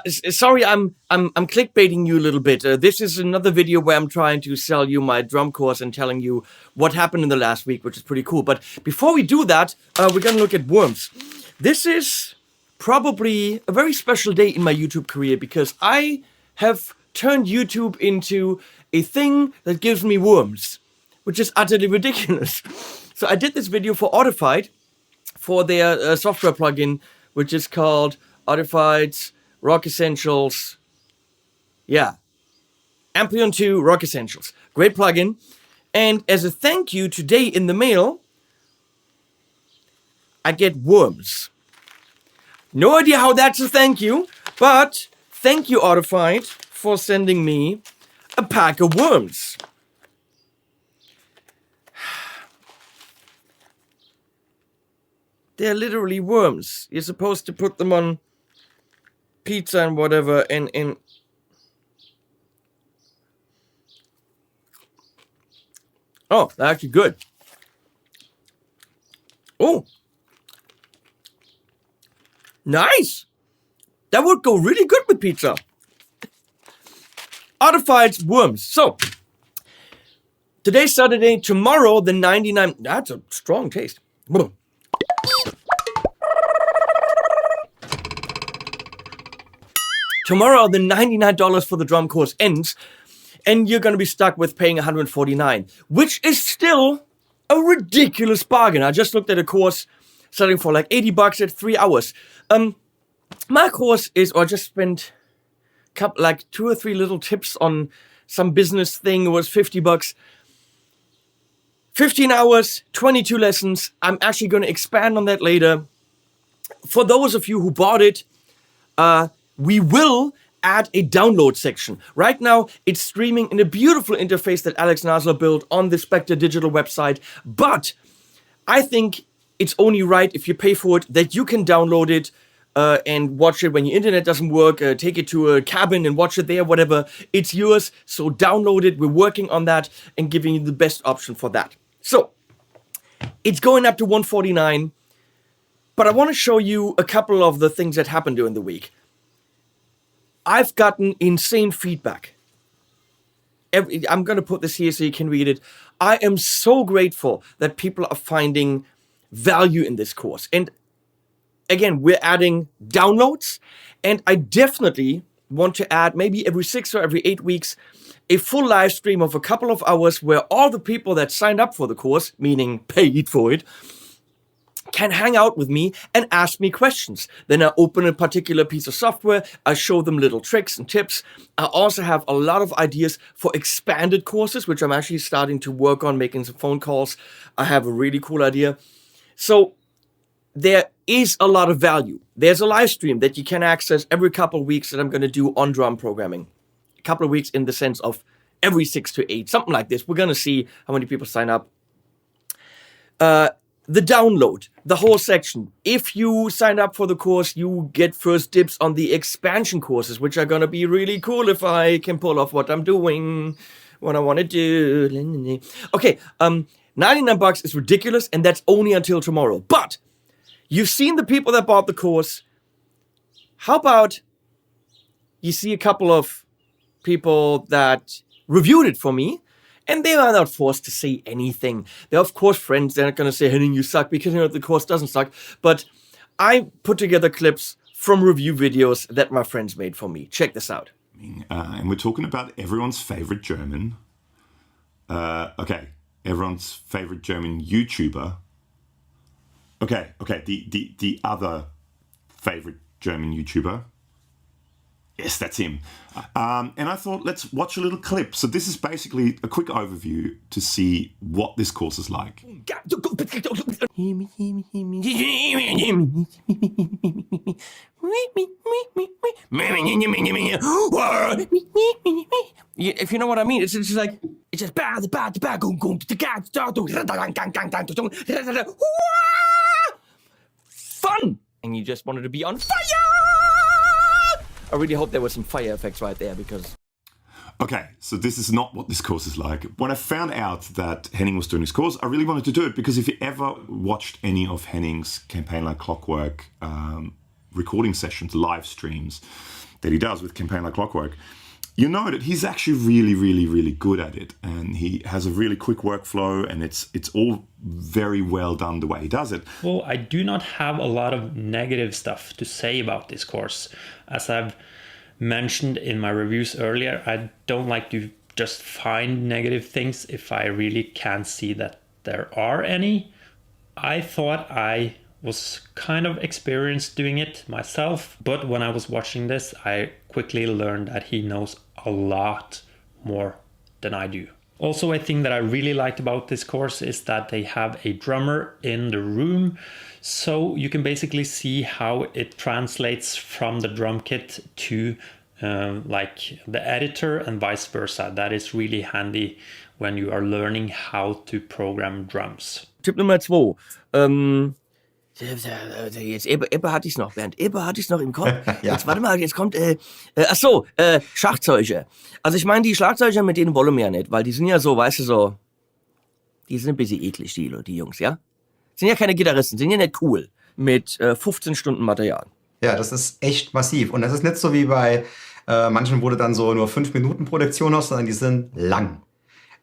Sorry, I'm clickbaiting you a little bit. This is another video where I'm trying to sell you my drum course and telling you what happened in the last week, which is pretty cool. But before we do that, we're gonna look at worms. This is probably a very special day in my YouTube career because I have turned YouTube into a thing that gives me worms, which is utterly ridiculous. So I did this video for AMPETE for their software plugin, which is called AMPETE's Rock Essentials. Yeah. Ampleon 2 Rock Essentials. Great plugin. And as a thank you today in the mail, I get worms. No idea how that's a thank you, but thank you, AMPETE, for sending me a pack of worms. They're literally worms. You're supposed to put them on pizza and whatever, and oh, they're actually good. Oh, nice. That would go really good with pizza. AMPETE's worms. So, today's Saturday. Tomorrow, the 99... That's a strong taste. Tomorrow, the $99 for the drum course ends, and you're going to be stuck with paying $149, which is still a ridiculous bargain. I just looked at a course selling for like $80 at 3 hours. My course is, or I just spent like 2 or 3 little tips on some business thing. It was $50. 15 hours, 22 lessons. I'm actually going to expand on that later. For those of you who bought it, we will add a download section. Right now, it's streaming in a beautiful interface that Alex Nasler built on the Spectre Digital website. But I think it's only right if you pay for it that you can download it and watch it when your internet doesn't work. Take it to a cabin and watch it there, whatever. It's yours, so download it. We're working on that and giving you the best option for that. So, it's going up to $149. But I want to show you a couple of the things that happened during the week. I've gotten insane feedback. I'm going to put this here so you can read it. I am so grateful that people are finding value in this course. And again, we're adding downloads. And I definitely want to add maybe every 6 or every 8 weeks, a full live stream of a couple of hours where all the people that signed up for the course, meaning paid for it, can hang out with me and ask me questions. Then I open a particular piece of software. I show them little tricks and tips. I also have a lot of ideas for expanded courses, which I'm actually starting to work on, making some phone calls. I have a really cool idea. So there is a lot of value. There's a live stream that you can access every couple of weeks that I'm going to do on drum programming. A couple of weeks in the sense of every 6 to 8, something like this. We're going to see how many people sign up. The download, the whole section. If you sign up for the course, you get first dibs on the expansion courses, which are going to be really cool if I can pull off what I'm doing, what I want to do. Okay, $99 is ridiculous, and that's only until tomorrow. But you've seen the people that bought the course. How about you see a couple of people that reviewed it for me? And they are not forced to say anything. They're, of course, friends. They're not going to say, Henning, you suck, because you know the course doesn't suck. But I put together clips from review videos that my friends made for me. Check this out. And we're talking about everyone's favorite German. Okay, everyone's favorite German YouTuber. Okay, the other favorite German YouTuber. Yes, that's him. And I thought, let's watch a little clip. So this is basically a quick overview to see what this course is like. If you know what I mean, it's just like, it's just fun, and you just wanted to be on fire. I really hope there were some fire effects right there because... Okay, so this is not what this course is like. When I found out that Henning was doing this course, I really wanted to do it because if you ever watched any of Henning's Campaign Like Clockwork recording sessions, live streams, that he does with Campaign Like Clockwork, you know that he's actually really, really, really good at it. And he has a really quick workflow, and it's all very well done the way he does it. Well, I do not have a lot of negative stuff to say about this course. As I've mentioned in my reviews earlier, I don't like to just find negative things if I really can't see that there are any. I thought I was kind of experienced doing it myself, but when I was watching this, I quickly learned that he knows a lot more than I do. Also, a thing that I really liked about this course is that they have a drummer in the room, so you can basically see how it translates from the drum kit to like the editor and vice versa. That is really handy when you are learning how to program drums. Tipp Nummer 2. Jetzt Ebbe hatte ich noch, Bernd. Ebbe hatte ich noch im Kopf. Ja. Jetzt warte mal, jetzt kommt. Schlagzeuge. Also ich meine, die Schlagzeuge, mit denen wollen wir ja nicht, weil die sind ja so, weißt du, so. Die sind ein bisschen eklig, die Jungs, ja? Sind ja keine Gitarristen, sind ja nicht cool. Mit 15 Stunden Material. Ja, das ist echt massiv. Und das ist nicht so wie bei manchen, wo du dann so nur 5 Minuten Produktion hast, sondern die sind lang.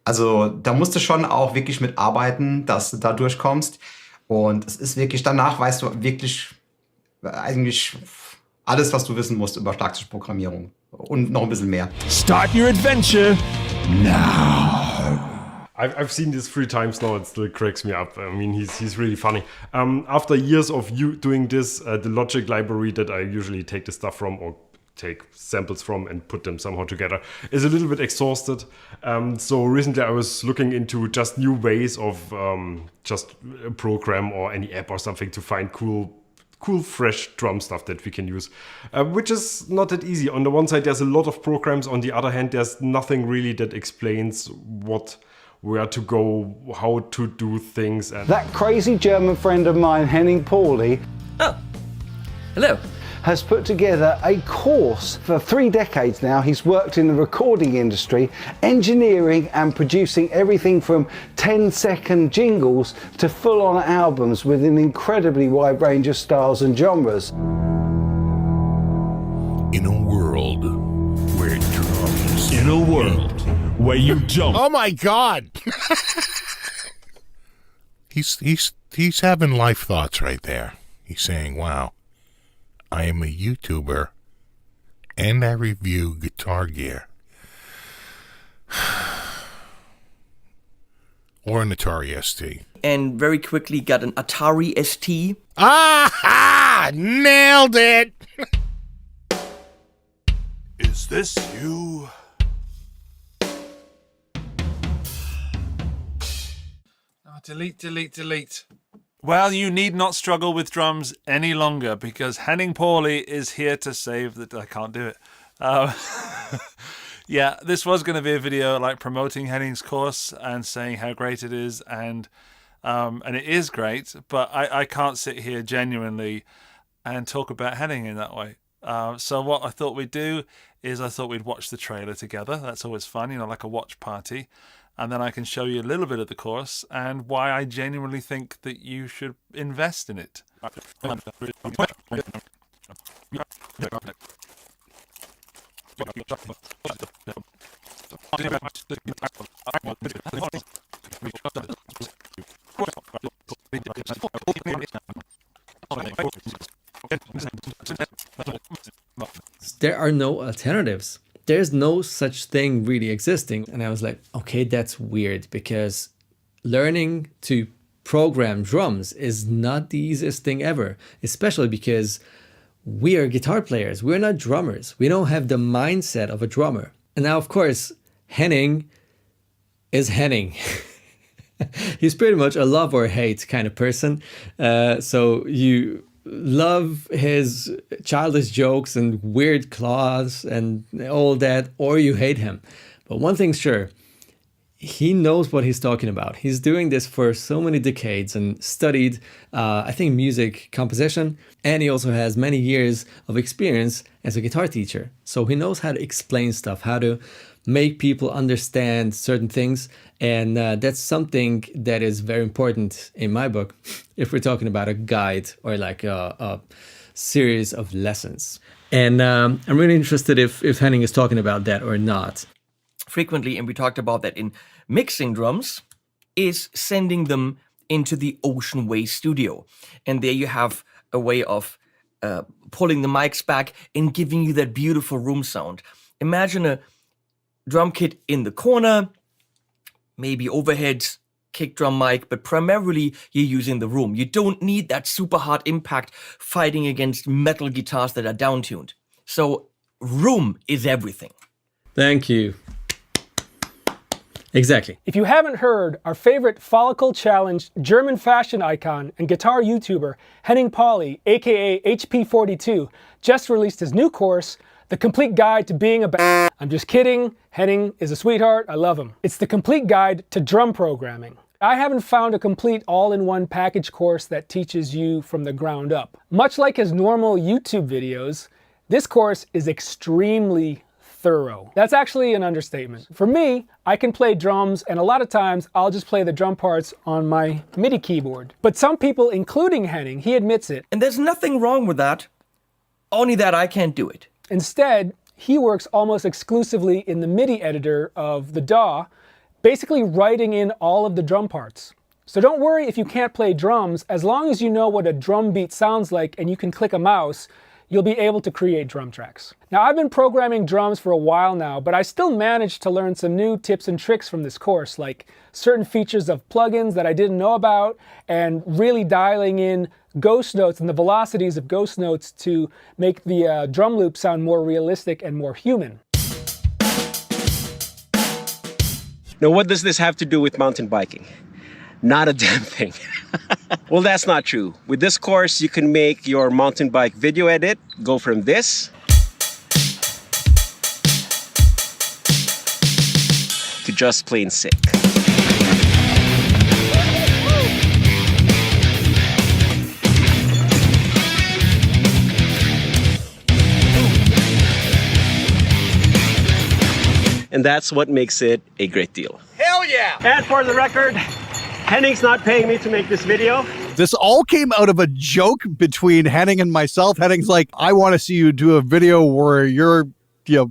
Also da musst du schon auch wirklich mitarbeiten, dass du da durchkommst. Und es ist wirklich, danach weißt du wirklich eigentlich alles, was du wissen musst über Schlagzeugprogrammierung. Und noch ein bisschen mehr. Start your adventure now. I've seen this 3 times now. It still cracks me up. I mean, he's really funny. After years of you doing this, the Logic library that I usually take the stuff from or take samples from and put them somehow together is a little bit exhausted. So recently I was looking into just new ways of just a program or any app or something to find cool fresh drum stuff that we can use, which is not that easy. On the one side there's a lot of programs, on the other hand there's nothing really that explains where to go, how to do things. And that crazy German friend of mine, Henning Pauli, Hello. has put together a course. For 3 decades now, he's worked in the recording industry, engineering and producing everything from 10-second jingles to full-on albums with an incredibly wide range of styles and genres. In a world where drums. In a world where you jump. Oh my God! he's having life thoughts right there. He's saying, "Wow, I am a YouTuber, and I review guitar gear, or an Atari ST." And very quickly got an Atari ST. Ah! Nailed it! Is this you? Oh, delete. Well, you need not struggle with drums any longer because Henning Pauli is here to save the... I can't do it. Yeah, this was going to be a video like promoting Henning's course and saying how great it is, and it is great, but I can't sit here genuinely and talk about Henning in that way. So what I thought we'd do is I thought we'd watch the trailer together. That's always fun, you know, like a watch party. And then I can show you a little bit of the course and why I genuinely think that you should invest in it. There are no alternatives. There's no such thing really existing. And I was like, okay, that's weird, because learning to program drums is not the easiest thing ever, especially because we are guitar players. We're not drummers. We don't have the mindset of a drummer. And now, of course, Henning is Henning. He's pretty much a love or hate kind of person. So you love his childish jokes and weird claws and all that, or you hate him. But one thing's sure, he knows what he's talking about. He's doing this for so many decades and studied, I think, music composition. And he also has many years of experience as a guitar teacher. So he knows how to explain stuff, how to make people understand certain things. And that's something that is very important in my book, if we're talking about a guide or like a series of lessons. And I'm really interested if Henning is talking about that or not. Frequently, and we talked about that in mixing drums, is sending them into the Ocean Way studio. And there you have a way of pulling the mics back and giving you that beautiful room sound. Imagine a drum kit in the corner, maybe overhead kick drum mic, but primarily you're using the room. You don't need that super hard impact fighting against metal guitars that are downtuned. So room is everything. Thank you. Exactly. If you haven't heard, our favorite follicle challenged German fashion icon and guitar YouTuber Henning Pauli, aka HP42, just released his new course, The Complete Guide to Being a Band. I'm just kidding. Henning is a sweetheart. I love him. It's the complete guide to drum programming. I haven't found a complete all-in-one package course that teaches you from the ground up. Much like his normal YouTube videos, this course is extremely thorough. That's actually an understatement. For me, I can play drums, and a lot of times I'll just play the drum parts on my MIDI keyboard. But some people, including Henning, he admits it. And there's nothing wrong with that, only that I can't do it. Instead, he works almost exclusively in the MIDI editor of the DAW, basically writing in all of the drum parts. So don't worry if you can't play drums, as long as you know what a drum beat sounds like and you can click a mouse, you'll be able to create drum tracks. Now, I've been programming drums for a while now, but I still managed to learn some new tips and tricks from this course, like certain features of plugins that I didn't know about, and really dialing in ghost notes and the velocities of ghost notes to make the drum loop sound more realistic and more human. Now, what does this have to do with mountain biking? Not a damn thing. Well, that's not true. With this course, you can make your mountain bike video edit go from this to just plain sick. And that's what makes it a great deal. Hell yeah! And for the record, Henning's not paying me to make this video. This all came out of a joke between Henning and myself. Henning's like, I want to see you do a video where you're,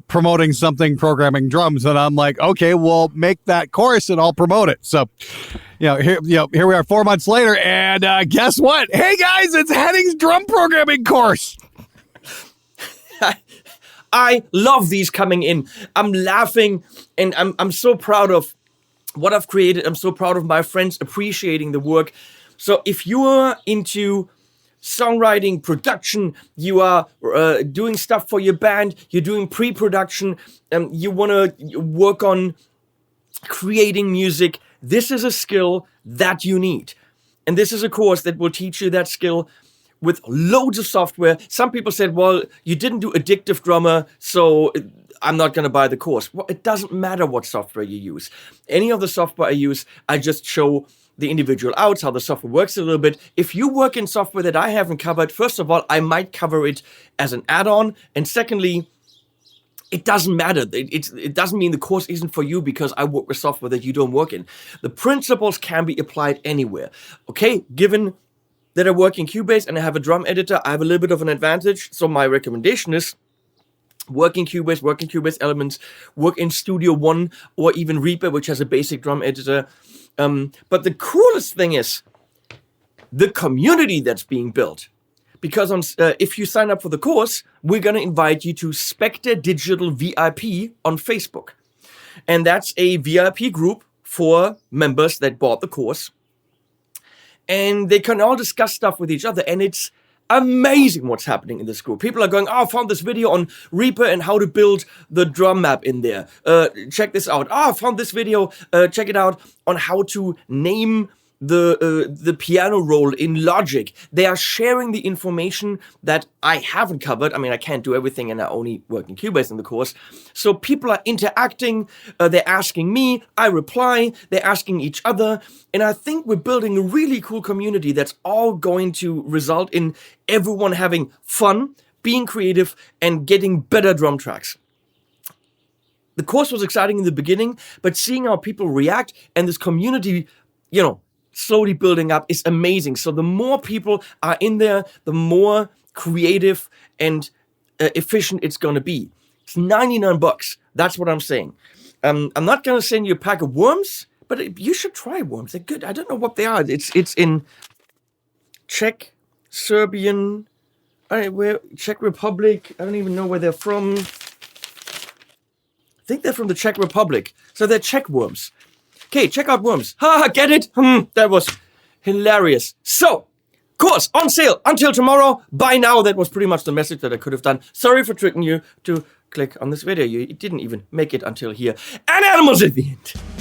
promoting something, programming drums. And I'm like, okay, well, make that course and I'll promote it. So, here we are 4 months later. And guess what? Hey, guys, it's Henning's drum programming course. I love these coming in. I'm laughing and I'm so proud of what I've created. I'm so proud of my friends appreciating the work. So if you are into songwriting, production, you are doing stuff for your band, you're doing pre-production, you want to work on creating music, this is a skill that you need. And this is a course that will teach you that skill with loads of software. Some people said, well, you didn't do Addictive Drummer, so I'm not going to buy the course. Well, it doesn't matter what software you use. Any of the software I use, I just show the individual outs, how the software works a little bit. If you work in software that I haven't covered, first of all, I might cover it as an add-on. And secondly, it doesn't matter. It doesn't mean the course isn't for you because I work with software that you don't work in. The principles can be applied anywhere. Okay, given that I work in Cubase and I have a drum editor, I have a little bit of an advantage. So my recommendation is work in Cubase Elements, work in Studio One or even Reaper, which has a basic drum editor. But the coolest thing is the community that's being built. Because if you sign up for the course, we're going to invite you to Spectre Digital VIP on Facebook. And that's a VIP group for members that bought the course. And they can all discuss stuff with each other. And it's amazing what's happening in this group. People are going, oh, I found this video on Reaper and how to build the drum map in there. Check this out. Oh, I found this video. Check it out on how to name the piano roll in Logic. They are sharing the information that I haven't covered. I mean, I can't do everything and I only work in Cubase in the course. So people are interacting. They're asking me. I reply. They're asking each other. And I think we're building a really cool community that's all going to result in everyone having fun, being creative, and getting better drum tracks. The course was exciting in the beginning, but seeing how people react and this community, slowly building up is amazing. So the more people are in there, the more creative and efficient it's gonna be. It's $99. That's what I'm saying. I'm not gonna send you a pack of worms, but you should try worms. They're good. I don't know what they are. It's in Czech, Serbian, Czech Republic. I don't even know where they're from. I think they're from the Czech Republic. So they're Czech worms. Okay, check out worms. Ha, get it? That was hilarious. So, course on sale until tomorrow. Buy now. That was pretty much the message that I could have done. Sorry for tricking you to click on this video. You didn't even make it until here. And animals at the end.